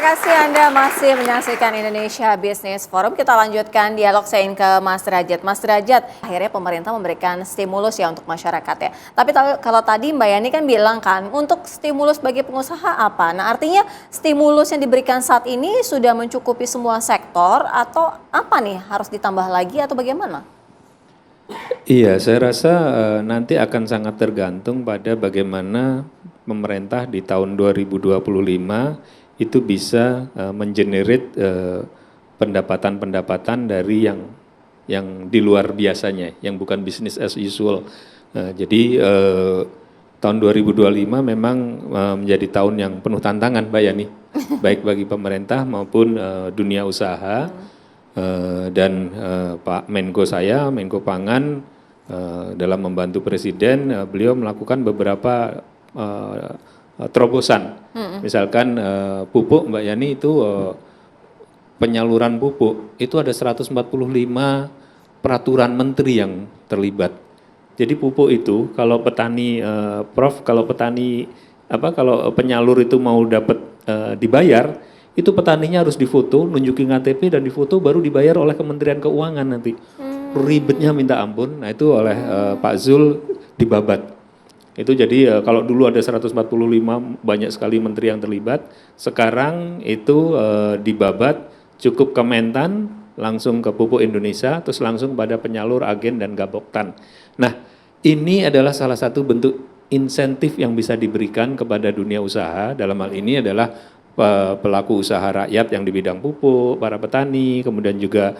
kasih Anda masih menyaksikan Indonesia Business Forum. Kita lanjutkan dialog saya ingin ke Mas Derajat. Mas Derajat, akhirnya pemerintah memberikan stimulus ya untuk masyarakat ya. Tapi kalau tadi Mbak Yani kan bilang kan, untuk stimulus bagi pengusaha apa? Nah artinya stimulus yang diberikan saat ini sudah mencukupi semua sektor atau apa nih harus ditambah lagi atau bagaimana? Iya, saya rasa nanti akan sangat tergantung pada bagaimana pemerintah di tahun 2025 itu bisa mengenerate pendapatan-pendapatan dari yang di luar biasanya, yang bukan business as usual. Jadi tahun 2025 memang menjadi tahun yang penuh tantangan, Mbak Yani, baik bagi pemerintah maupun dunia usaha. Dan Pak Menko saya, Menko Pangan, dalam membantu Presiden, beliau melakukan beberapa terobosan. Misalkan pupuk, Mbak Yani, itu penyaluran pupuk, itu ada 145 peraturan menteri yang terlibat. Jadi pupuk itu kalau petani, Prof, kalau penyalur itu mau dapat dibayar, itu petaninya harus difoto, nunjukin KTP dan difoto baru dibayar oleh Kementerian Keuangan nanti. Ribetnya minta ampun. Nah itu oleh Pak Zul dibabat. Itu jadi kalau dulu ada 145 banyak sekali menteri yang terlibat, sekarang itu dibabat cukup Kementan, langsung ke Pupuk Indonesia, terus langsung pada penyalur, agen dan Gaboktan. Nah ini adalah salah satu bentuk insentif yang bisa diberikan kepada dunia usaha, dalam hal ini adalah pelaku usaha rakyat yang di bidang pupuk, para petani, kemudian juga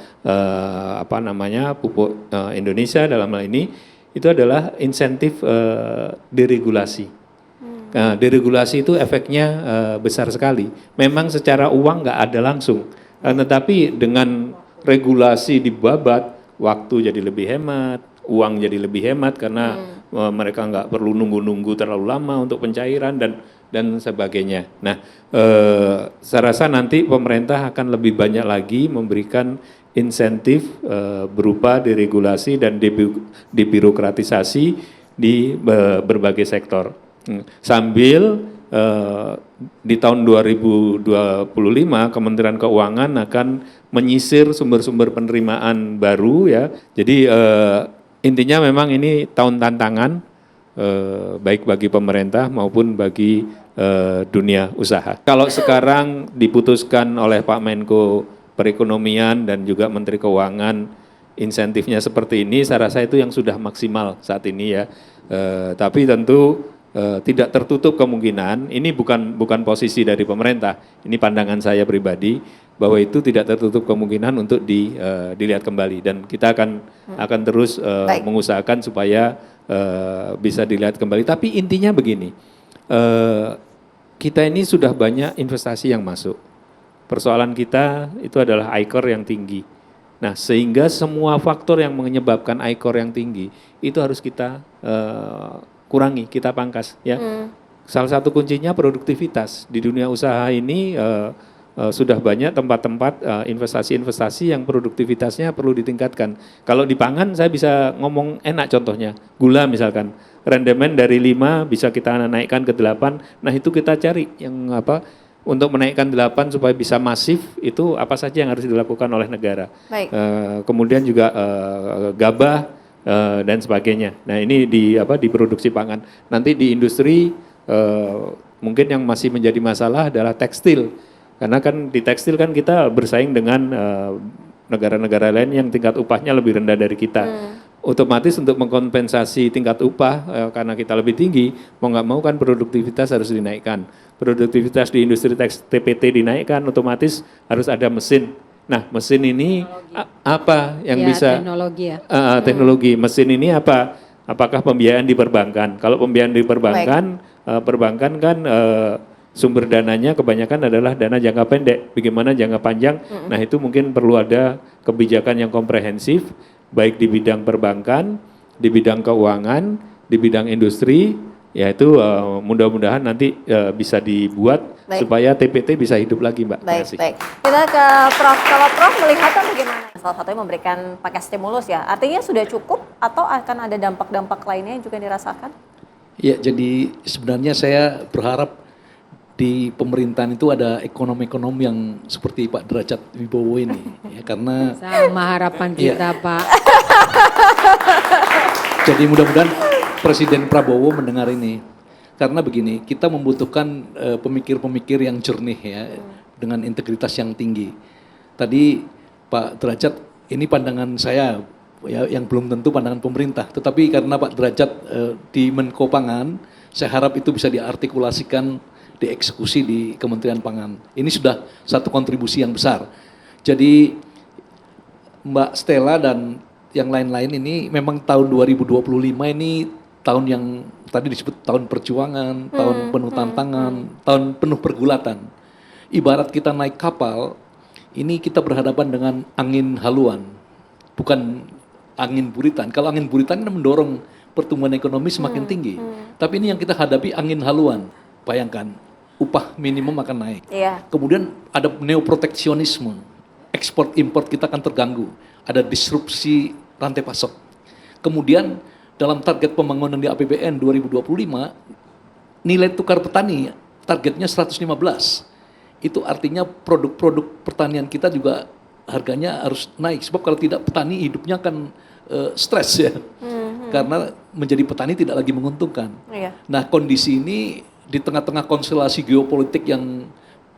Pupuk Indonesia dalam hal ini, itu adalah insentif deregulasi. Nah, deregulasi itu efeknya besar sekali. Memang secara uang nggak ada langsung, tetapi dengan regulasi dibabat, waktu jadi lebih hemat, uang jadi lebih hemat karena mereka nggak perlu nunggu-nunggu terlalu lama untuk pencairan dan sebagainya. Nah, saya rasa nanti pemerintah akan lebih banyak lagi memberikan insentif berupa deregulasi dan debirokratisasi di berbagai sektor. Sambil di tahun 2025 Kementerian Keuangan akan menyisir sumber-sumber penerimaan baru ya. Jadi intinya memang ini tahun tantangan baik bagi pemerintah maupun bagi dunia usaha. Kalau sekarang diputuskan oleh Pak Menko Perekonomian dan juga Menteri Keuangan insentifnya seperti ini, saya rasa itu yang sudah maksimal saat ini ya. Tapi tentu tidak tertutup kemungkinan, ini bukan posisi dari pemerintah, ini pandangan saya pribadi, bahwa itu tidak tertutup kemungkinan untuk dilihat kembali dan kita akan terus mengusahakan supaya bisa dilihat kembali. Tapi intinya begini, kita ini sudah banyak investasi yang masuk. Persoalan kita itu adalah ICOR yang tinggi. Nah, sehingga semua faktor yang menyebabkan ICOR yang tinggi itu harus kita kurangi, kita pangkas ya. Salah satu kuncinya produktivitas. Di dunia usaha ini sudah banyak tempat-tempat investasi-investasi yang produktivitasnya perlu ditingkatkan. Kalau di pangan saya bisa ngomong enak contohnya, gula misalkan, rendemen dari 5 bisa kita naikkan ke 8, nah itu kita cari yang untuk menaikkan 8 supaya bisa masif, itu apa saja yang harus dilakukan oleh negara. Kemudian juga gabah dan sebagainya. Nah ini di produksi pangan. Nanti di industri mungkin yang masih menjadi masalah adalah tekstil. Karena kan di tekstil kan kita bersaing dengan negara-negara lain yang tingkat upahnya lebih rendah dari kita. Otomatis untuk mengkompensasi tingkat upah karena kita lebih tinggi, mau nggak mau kan produktivitas harus dinaikkan. Produktivitas di industri TPT dinaikkan, otomatis harus ada mesin. Nah mesin ini apa yang bisa? Teknologi ya. Teknologi, mesin ini apa? Apakah pembiayaan di perbankan? Kalau pembiayaan di perbankan, perbankan kan sumber dananya kebanyakan adalah dana jangka pendek. Bagaimana jangka panjang? Nah itu mungkin perlu ada kebijakan yang komprehensif, baik di bidang perbankan, di bidang keuangan, di bidang industri, yaitu mudah-mudahan nanti bisa dibuat supaya TPT bisa hidup lagi, Mbak. Baik. Kita ke Prof. Kalau Prof melihatnya bagaimana? Salah satunya memberikan pakai stimulus ya, artinya sudah cukup atau akan ada dampak-dampak lainnya yang juga dirasakan? Ya, jadi sebenarnya saya berharap di pemerintahan itu ada ekonom-ekonom yang seperti Pak Derajat Wibowo ini, ya, karena Sama harapan Iya. kita, Pak. jadi mudah-mudahan Presiden Prabowo mendengar ini. Karena begini, kita membutuhkan pemikir-pemikir yang jernih ya, dengan integritas yang tinggi. Tadi Pak Derajat, ini pandangan saya ya, yang belum tentu pandangan pemerintah. Tetapi karena Pak Derajat di Menko Pangan, saya harap itu bisa diartikulasikan, dieksekusi di Kementerian Pangan. Ini sudah satu kontribusi yang besar. Jadi Mbak Stella dan yang lain-lain ini memang tahun 2025 ini tahun yang tadi disebut tahun perjuangan, tahun penuh tantangan, tahun penuh pergulatan. Ibarat kita naik kapal, ini kita berhadapan dengan angin haluan, bukan angin buritan. Kalau angin buritan kan mendorong pertumbuhan ekonomi semakin tinggi. Tapi ini yang kita hadapi angin haluan. Bayangkan, upah minimum akan naik. Iya. Kemudian ada neoproteksionisme, ekspor impor kita akan terganggu, ada disrupsi rantai pasok. Kemudian dalam target pembangunan di APBN 2025, nilai tukar petani targetnya 115. Itu artinya produk-produk pertanian kita juga harganya harus naik. Sebab kalau tidak petani hidupnya akan stres ya. Karena menjadi petani tidak lagi menguntungkan. Iya. Nah kondisi ini di tengah-tengah konstelasi geopolitik yang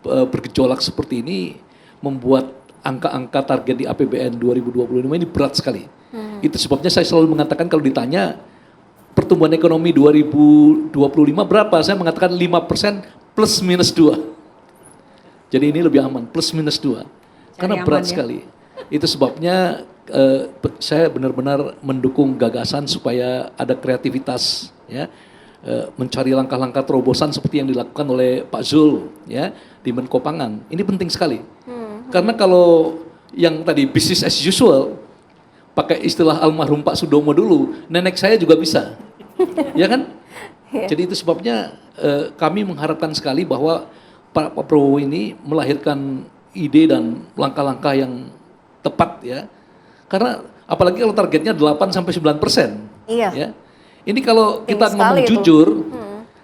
bergejolak seperti ini membuat angka-angka target di APBN 2025 ini berat sekali. Itu sebabnya saya selalu mengatakan kalau ditanya pertumbuhan ekonomi 2025 berapa? Saya mengatakan 5% plus minus 2. Jadi ini lebih aman, plus minus 2. Karena aman berat ya. sekali. Itu sebabnya saya benar-benar mendukung gagasan supaya ada kreativitas ya. Mencari langkah-langkah terobosan seperti yang dilakukan oleh Pak Zul ya di Menko Pangan. Ini penting sekali. Karena kalau yang tadi business as usual, pakai istilah almarhum Pak Sudomo dulu, nenek saya juga bisa. Ya kan? Jadi itu sebabnya kami mengharapkan sekali bahwa Pak Prabowo ini melahirkan ide dan langkah-langkah yang tepat ya. Karena apalagi kalau targetnya 8 sampai 9%. Iya. Ya. Ini kalau kita Tinggi ngomong sekali itu. jujur,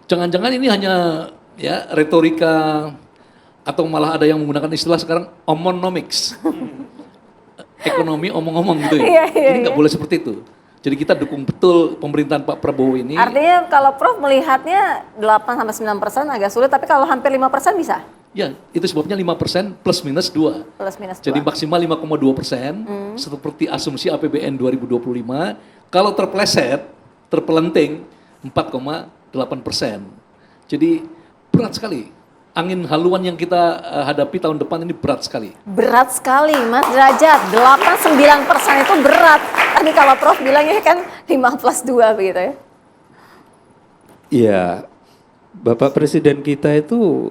jangan-jangan ini hanya ya retorika atau malah ada yang menggunakan istilah sekarang omonomics. Ekonomi omong-omong gitu ya. Iya, Ini nggak boleh seperti itu. Jadi kita dukung betul pemerintahan Pak Prabowo ini. Artinya kalau Prof melihatnya 8-9% agak sulit, tapi kalau hampir 5% bisa? Ya, itu sebabnya 5% plus minus 2. Plus minus 2. Jadi maksimal 5,2%, seperti asumsi APBN 2025. Kalau terpeleset, terpelenting 4,8%. Jadi berat sekali. Angin haluan yang kita hadapi tahun depan ini berat sekali. Berat sekali, Mas Derajat. 8-9% itu berat. Tadi kalau Prof bilangnya kan 5 plus 2 begitu ya. Iya, Bapak Presiden kita itu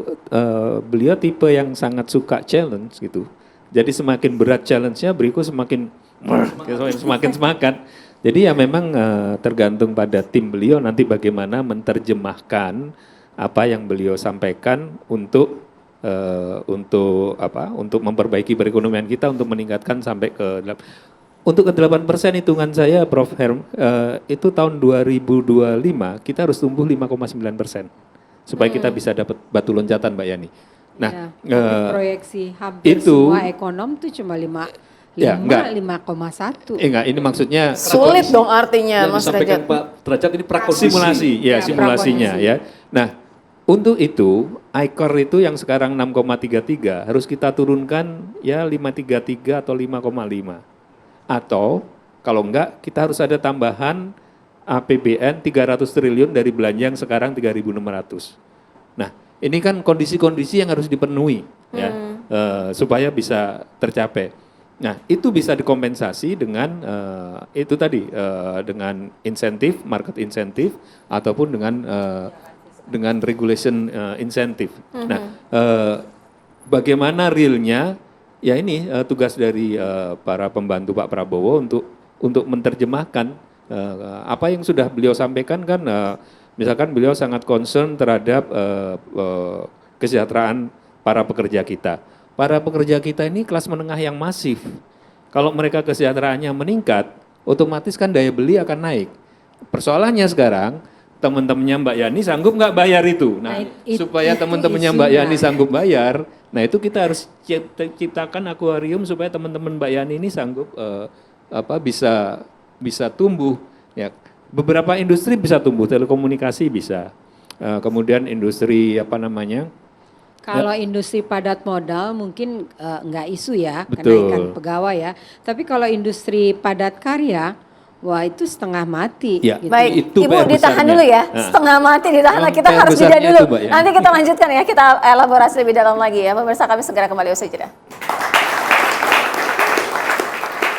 beliau tipe yang sangat suka challenge gitu. Jadi semakin berat challenge-nya, berikut semakin semangat. Jadi ya memang tergantung pada tim beliau nanti bagaimana menerjemahkan apa yang beliau sampaikan untuk memperbaiki perekonomian kita, untuk meningkatkan sampai ke untuk ke 8% hitungan saya, Prof. Herm, itu tahun 2025 kita harus tumbuh 5,9% supaya kita bisa dapat batu loncatan, Mbak Yani. Nah, Proyeksi hampir itu- semua ekonom tuh cuma 5,1. enggak, ini maksudnya Sulit dong artinya, Yang Mas disampaikan Derajat. Pak Derajat ini prakondisi. simulasi, ya Ya, simulasinya prakondisi. ya. Nah, untuk itu ICOR itu yang sekarang 6,33 harus kita turunkan ya 5,33 atau 5,5. Atau kalau enggak kita harus ada tambahan APBN 300 triliun dari belanja yang sekarang 3.600. Nah, ini kan kondisi-kondisi yang harus dipenuhi ya supaya bisa tercapai. Nah, itu bisa dikompensasi dengan itu tadi dengan insentif, market insentif ataupun dengan regulation insentif. Nah, bagaimana realnya? Ya ini tugas dari para pembantu Pak Prabowo untuk menerjemahkan apa yang sudah beliau sampaikan kan. Misalkan beliau sangat concern terhadap kesejahteraan para pekerja kita. Para pekerja kita ini kelas menengah yang masif. Kalau mereka kesejahteraannya meningkat, otomatis kan daya beli akan naik. Persoalannya sekarang, teman-temannya Mbak Yani sanggup nggak bayar itu. Nah, supaya itu teman-temannya Mbak isunya. Yani sanggup bayar, nah itu kita harus ciptakan akuarium supaya teman-teman Mbak Yani ini sanggup bisa tumbuh. Ya, beberapa industri bisa tumbuh, telekomunikasi bisa. Kemudian industri Kalau industri padat modal mungkin nggak isu ya, Betul. kenaikan pegawai ya. Tapi kalau industri padat karya, wah itu setengah mati. Ya. gitu. Baik, Itu Ibu PR ditahan besarnya. dulu ya, Nah. setengah mati ditahan. Nah, kita PR harus jeda besarnya dulu. itu, Mbak Yani. Nanti kita lanjutkan ya, kita elaborasi lebih dalam lagi ya. Pemirsa, kami segera kembali usai jeda.